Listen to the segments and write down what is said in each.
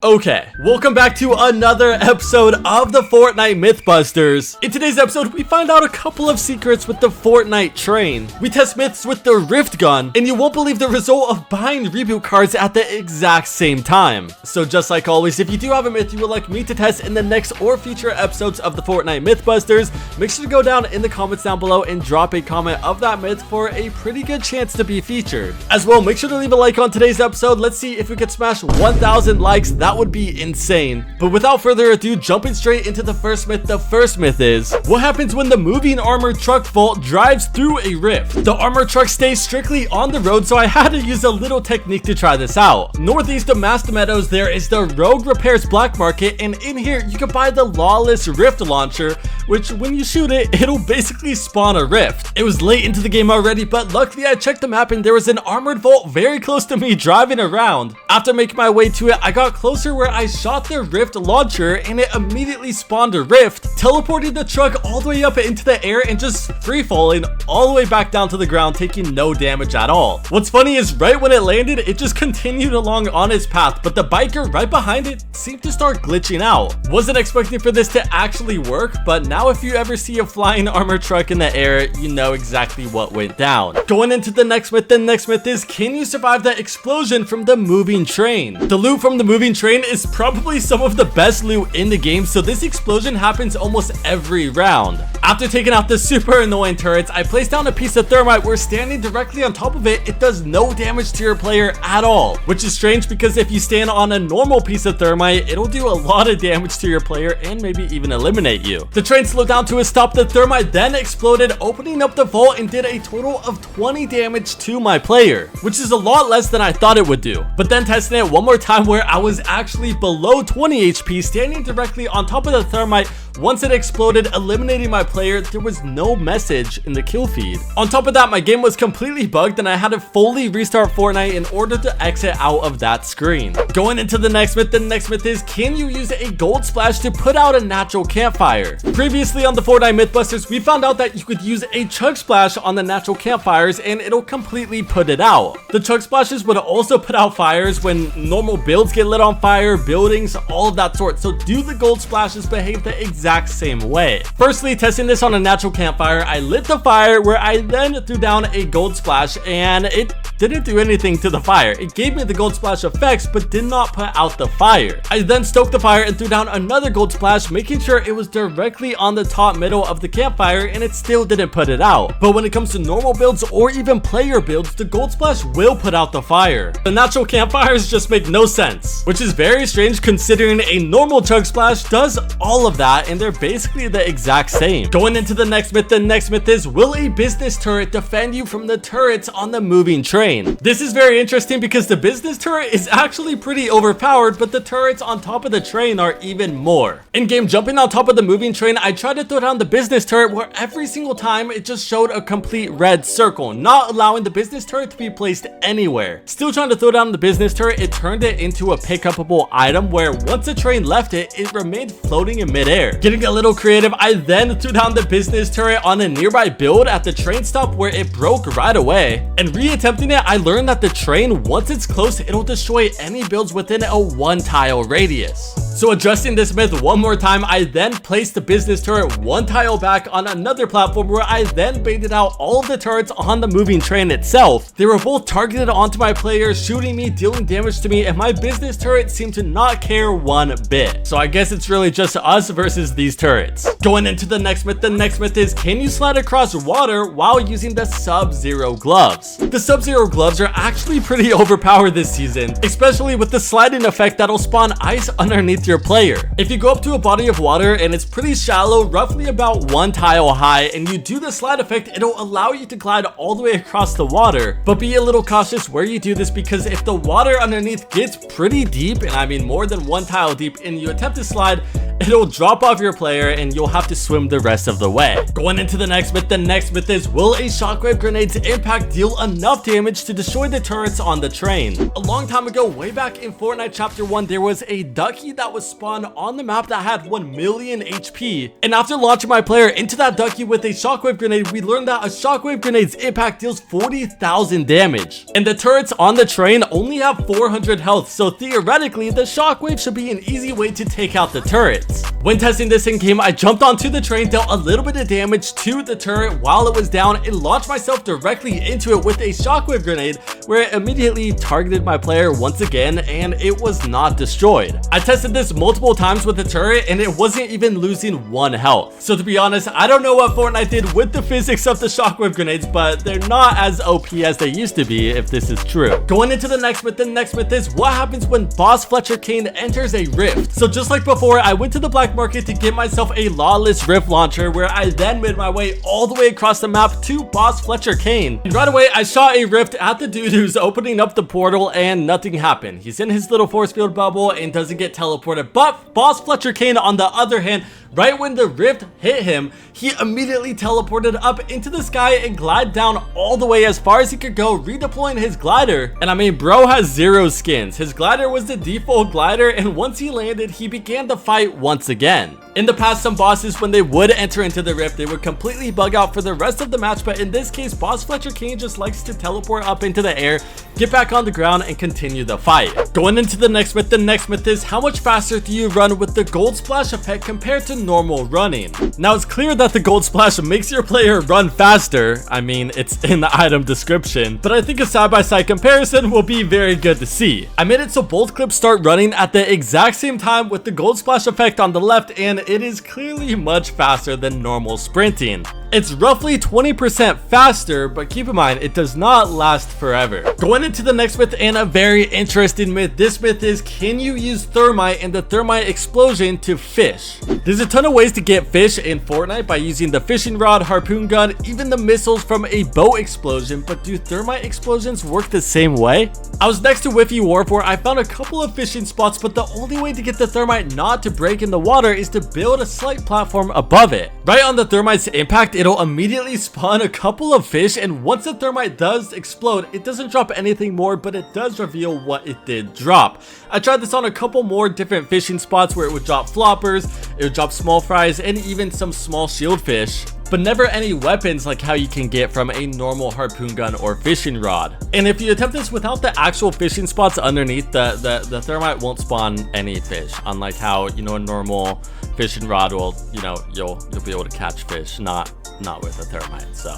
Okay, welcome back to another episode of the Fortnite Mythbusters. In today's episode, we find out a couple of secrets with the Fortnite train. We test myths with the Rift gun, and you won't believe the result of buying Reboot cards at the exact same time. So just like always, if you do have a myth you would like me to test in the next or future episodes of the Fortnite Mythbusters, make sure to go down in the comments down below and drop a comment of that myth for a pretty good chance to be featured. As well, make sure to leave a like on today's episode. Let's see if we could smash 1,000 likes. That would be insane. But without further ado, jumping straight into the first myth. The first myth is, what happens when the moving armored truck vault drives through a rift? The armored truck stays strictly on the road, so I had to use a little technique to try this out. Northeast of Master Meadows, there is the Rogue Repairs Black Market, and in here you can buy the Lawless Rift Launcher, which when you shoot it, it'll basically spawn a rift. It was late into the game already, but luckily I checked the map and there was an armored vault very close to me driving around. After making my way to it, I got closer where I shot the rift launcher and it immediately spawned a rift, teleporting the truck all the way up into the air and just free falling all the way back down to the ground, taking no damage at all. What's funny is right when it landed, it just continued along on its path, but the biker right behind it seemed to start glitching out. Wasn't expecting for this to actually work, but now if you ever see a flying armored truck in the air, you know exactly what went down. Going into the next myth, the next myth is, can you survive the explosion from the moving train? The loot from the moving train is probably some of the best loot in the game, so this explosion happens almost every round. After taking out the super annoying turrets, I placed down a piece of thermite where standing directly on top of it, it does no damage to your player at all, which is strange because if you stand on a normal piece of thermite, it'll do a lot of damage to your player and maybe even eliminate you. The train slowed down to a stop, the thermite then exploded, opening up the vault and did a total of 20 damage to my player, which is a lot less than I thought it would do. But then testing it one more time where I was actually below 20 HP, standing directly on top of the thermite, once it exploded, eliminating my player, there was no message in the kill feed. On top of that, my game was completely bugged and I had to fully restart Fortnite in order to exit out of that screen. Going into the next myth is, can you use a gold splash to put out a natural campfire? Previously on the Fortnite Mythbusters, we found out that you could use a chug splash on the natural campfires and it'll completely put it out. The chug splashes would also put out fires when normal builds get lit on fire, buildings, all of that sort. So do the gold splashes behave the exact same way? Firstly, testing this on a natural campfire, I lit the fire where I then threw down a gold splash and it didn't do anything to the fire. It gave me the gold splash effects but did not put out the fire. I then stoked the fire and threw down another gold splash, making sure it was directly on the top middle of the campfire, and it still didn't put it out. But when it comes to normal builds or even player builds, the gold splash will put out the fire. The natural campfires just make no sense, which is very strange considering a normal chug splash does all of that and they're basically the exact same. Going into the next myth is, will a business turret defend you from the turrets on the moving train? This is very interesting because the business turret is actually pretty overpowered, but the turrets on top of the train are even more. In game, jumping on top of the moving train, I tried to throw down the business turret where every single time it just showed a complete red circle, not allowing the business turret to be placed anywhere. Still trying to throw down the business turret, it turned it into a pick-upable item where once the train left it, it remained floating in midair. Getting a little creative, I then threw down the business turret on a nearby build at the train stop where it broke right away. And re-attempting it, I learned that the train, once it's close, it'll destroy any builds within a 1 tile radius. So adjusting this myth one more time, I then placed the business turret 1 tile back on another platform where I then baited out all of the turrets on the moving train itself. They were both targeted onto my player, shooting me, dealing damage to me, and my business turret seemed to not care one bit. So I guess it's really just us versus these turrets. Going into the next myth is, can you slide across water while using the Sub-Zero gloves? The Sub-Zero gloves are actually pretty overpowered this season, especially with the sliding effect that'll spawn ice underneath your player. If you go up to a body of water and it's pretty shallow, roughly about 1 tile high, and you do the slide effect, it'll allow you to glide all the way across the water. But be a little cautious where you do this, because if the water underneath gets pretty deep, and I mean more than 1 tile deep, and you attempt to slide, it'll drop off your player and you'll have to swim the rest of the way. Going into the next myth is, will a Shockwave Grenade's impact deal enough damage to destroy the turrets on the train? A long time ago, way back in Fortnite Chapter 1, there was a ducky that was spawned on the map that had 1 million HP. And after launching my player into that ducky with a Shockwave Grenade, we learned that a Shockwave Grenade's impact deals 40,000 damage. And the turrets on the train only have 400 health, so theoretically, the Shockwave should be an easy way to take out the turrets. When testing this in game, I jumped onto the train, dealt a little bit of damage to the turret while it was down, and launched myself directly into it with a Shockwave Grenade, where it immediately targeted my player once again, and it was not destroyed. I tested this multiple times with the turret, and it wasn't even losing 1 health. So to be honest, I don't know what Fortnite did with the physics of the Shockwave Grenades, but they're not as OP as they used to be if this is true. Going into the next myth is, what happens when Boss Fletcher Kane enters a rift? So just like before, I went to the black market to get myself a lawless rift launcher, where I then made my way all the way across the map to Boss Fletcher Kane. And right away, I shot a rift at the dude who's opening up the portal, and nothing happened. He's in his little force field bubble and doesn't get teleported. But Boss Fletcher Kane, on the other hand, right when the rift hit him, he immediately teleported up into the sky and glided down all the way as far as he could go, redeploying his glider. And I mean, bro has 0 skins. His glider was the default glider, and once he landed, he began the fight once again. In the past, some bosses, when they would enter into the rift, they would completely bug out for the rest of the match, but in this case, Boss Fletcher Kane just likes to teleport up into the air, get back on the ground, and continue the fight. Going into the next myth is, how much faster do you run with the gold splash effect compared to normal running? Now, it's clear that the gold splash makes your player run faster. I mean, it's in the item description, but I think a side-by-side comparison will be very good to see. I made it so both clips start running at the exact same time with the gold splash effect on the left, and it is clearly much faster than normal sprinting. It's roughly 20% faster, but keep in mind, it does not last forever. Going into the next myth, and a very interesting myth. This myth is, can you use Thermite and the Thermite explosion to fish? There's a ton of ways to get fish in Fortnite by using the fishing rod, harpoon gun, even the missiles from a boat explosion, but do Thermite explosions work the same way? I was next to Whiffy Wharf, where I found a couple of fishing spots, but the only way to get the Thermite not to break in the water is to build a slight platform above it. Right on the Thermite's impact, it'll immediately spawn a couple of fish, and once the Thermite does explode, it doesn't drop anything more, but it does reveal what it did drop. I tried this on a couple more different fishing spots where it would drop floppers, it would drop small fries, and even some small shield fish, but never any weapons like how you can get from a normal harpoon gun or fishing rod. And if you attempt this without the actual fishing spots underneath, the Thermite won't spawn any fish, unlike how, you know, a normal fishing rod will, you know, you'll be able to catch fish, not with a Thermite. So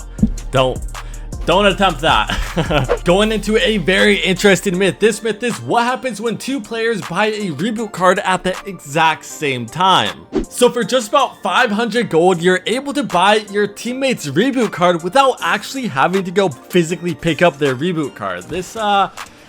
don't attempt that. Going into a very interesting myth. This myth is, what happens when 2 players buy a reboot card at the exact same time? So for just about 500 gold, you're able to buy your teammate's reboot card without actually having to go physically pick up their reboot card. This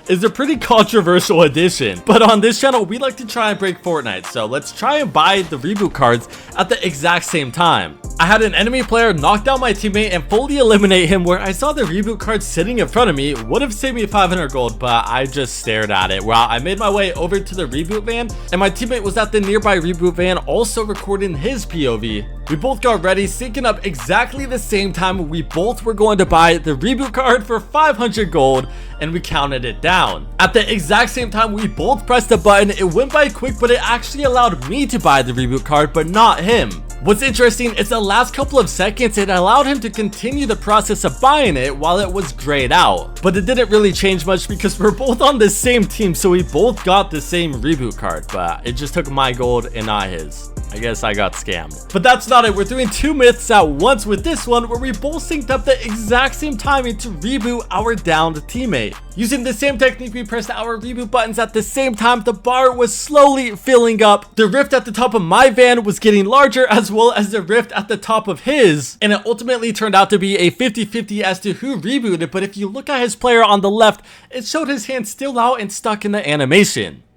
is a pretty controversial addition, but on this channel, we like to try and break Fortnite, so let's try and buy the reboot cards at the exact same time. I had an enemy player knock down my teammate and fully eliminate him, where I saw the reboot card sitting in front of me. Would have saved me 500 gold, but I just stared at it while I made my way over to the reboot van, and my teammate was at the nearby reboot van also recording his POV. We both got ready, syncing up exactly the same time. We both were going to buy the reboot card for 500 gold, and we counted it down. At the exact same time, we both pressed the button. It went by quick, but it actually allowed me to buy the reboot card, but not him. What's interesting is the last couple of seconds, it allowed him to continue the process of buying it while it was grayed out. But it didn't really change much because we're both on the same team, so we both got the same reboot card, but it just took my gold and not his. I guess I got scammed. But that's not it. We're doing 2 myths at once with this one, where we both synced up the exact same timing to reboot our downed teammate. Using the same technique, we pressed our reboot buttons at the same time. The bar was slowly filling up. The rift at the top of my van was getting larger, as well as the rift at the top of his. And it ultimately turned out to be a 50-50 as to who rebooted. But if you look at his player on the left, it showed his hand still out and stuck in the animation.